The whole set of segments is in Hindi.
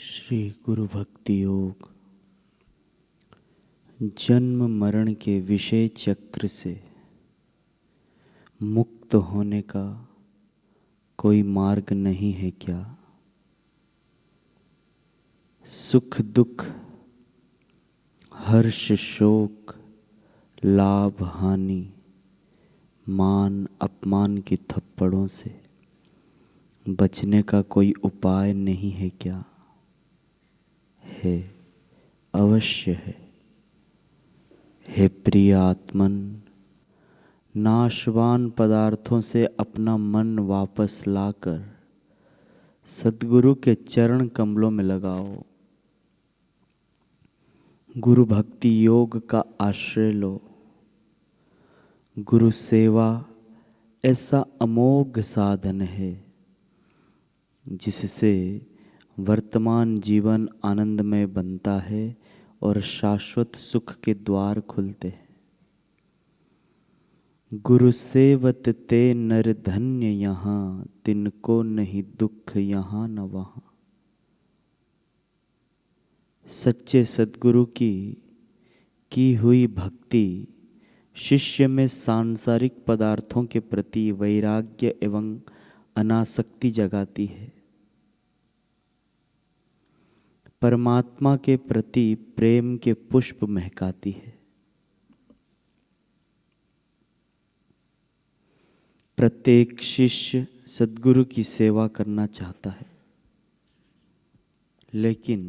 श्री गुरु भक्ति योग। जन्म मरण के विषय चक्र से मुक्त होने का कोई मार्ग नहीं है क्या? सुख दुख, हर्ष शोक, लाभ हानि, मान अपमान की थप्पड़ों से बचने का कोई उपाय नहीं है क्या? है, अवश्य है। हे प्रिय आत्मन, नाशवान पदार्थों से अपना मन वापस लाकर सद्गुरु के चरण कमलों में लगाओ। गुरु भक्ति योग का आश्रय लो। गुरु सेवा ऐसा अमोघ साधन है जिससे वर्तमान जीवन आनंदमय बनता है और शाश्वत सुख के द्वार खुलते हैं। गुरु सेवत ते नर धन्य यहाँ, तिनको नहीं दुख यहाँ न वहाँ। सच्चे सद्गुरु की हुई भक्ति शिष्य में सांसारिक पदार्थों के प्रति वैराग्य एवं अनासक्ति जगाती है। परमात्मा के प्रति प्रेम के पुष्प महकाती है। प्रत्येक शिष्य सद्गुरु की सेवा करना चाहता है, लेकिन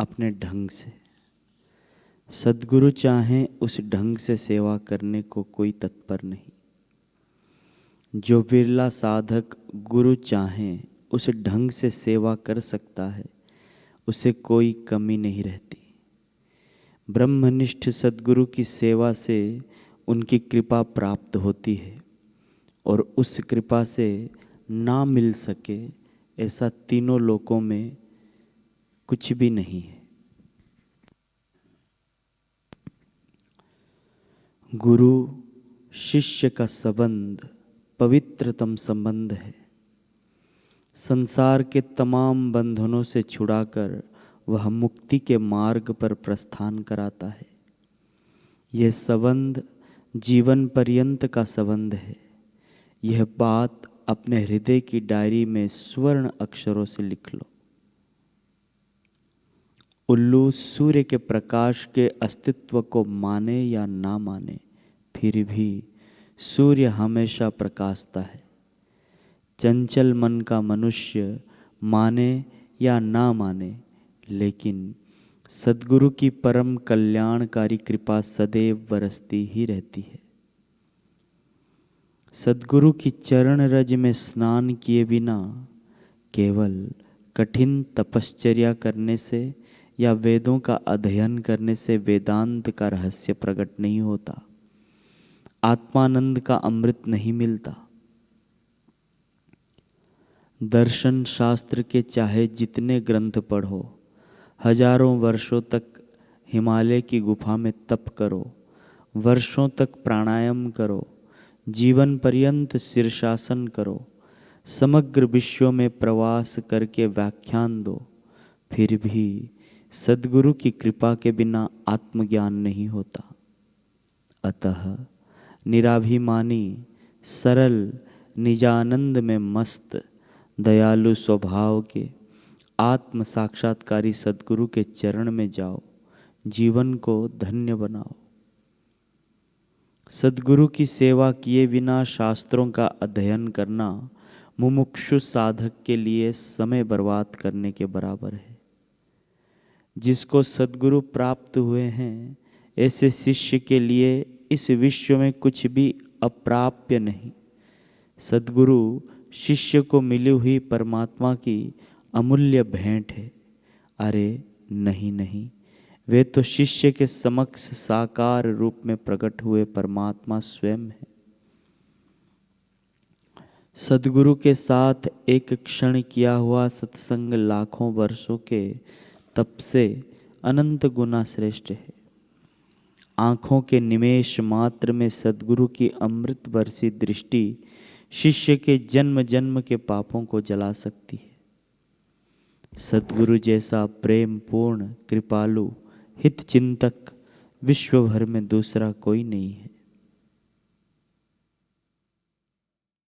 अपने ढंग से। सद्गुरु चाहें उस ढंग से सेवा करने को कोई तत्पर नहीं। जो बिरला साधक गुरु चाहें उस ढंग से सेवा कर सकता है, उसे कोई कमी नहीं रहती। ब्रह्मनिष्ठ सद्गुरु की सेवा से उनकी कृपा प्राप्त होती है, और उस कृपा से ना मिल सके ऐसा तीनों लोकों में कुछ भी नहीं है। गुरु शिष्य का संबंध पवित्रतम संबंध है। संसार के तमाम बंधनों से छुड़ाकर वह मुक्ति के मार्ग पर प्रस्थान कराता है। यह संबंध जीवन पर्यंत का संबंध है। यह बात अपने हृदय की डायरी में स्वर्ण अक्षरों से लिख लो। उल्लू सूर्य के प्रकाश के अस्तित्व को माने या ना माने, फिर भी सूर्य हमेशा प्रकाशता है। चंचल मन का मनुष्य माने या ना माने, लेकिन सद्गुरु की परम कल्याणकारी कृपा सदैव बरसती ही रहती है। सद्गुरु की चरण रज में स्नान किए बिना केवल कठिन तपश्चर्या करने से या वेदों का अध्ययन करने से वेदांत का रहस्य प्रकट नहीं होता। आत्मानंद का अमृत नहीं मिलता। दर्शन शास्त्र के चाहे जितने ग्रंथ पढ़ो, हजारों वर्षों तक हिमालय की गुफा में तप करो, वर्षों तक प्राणायाम करो, जीवन पर्यंत शीर्षासन करो, समग्र विश्व में प्रवास करके व्याख्यान दो, फिर भी सद्गुरु की कृपा के बिना आत्मज्ञान नहीं होता। अतः निराभिमानी, सरल, निजानंद में मस्त, दयालु स्वभाव के आत्म साक्षात्कारी सद्गुरु के चरण में जाओ। जीवन को धन्य बनाओ। सद्गुरु की सेवा किए बिना शास्त्रों का अध्ययन करना मुमुक्षु साधक के लिए समय बर्बाद करने के बराबर है। जिसको सद्गुरु प्राप्त हुए हैं, ऐसे शिष्य के लिए इस विश्व में कुछ भी अप्राप्य नहीं। सद्गुरु शिष्य को मिली हुई परमात्मा की अमूल्य भेंट है। अरे नहीं नहीं, वे तो शिष्य के समक्ष साकार रूप में प्रकट हुए परमात्मा स्वयं है। सद्गुरु के साथ एक क्षण किया हुआ सत्संग लाखों वर्षों के तप से अनंत गुना श्रेष्ठ है। आँखों के निमेष मात्र में सद्गुरु की अमृत बरसी दृष्टि शिष्य के जन्म जन्म के पापों को जला सकती है। सद्गुरु जैसा प्रेम पूर्ण कृपालु हित चिंतक विश्व भर में दूसरा कोई नहीं है।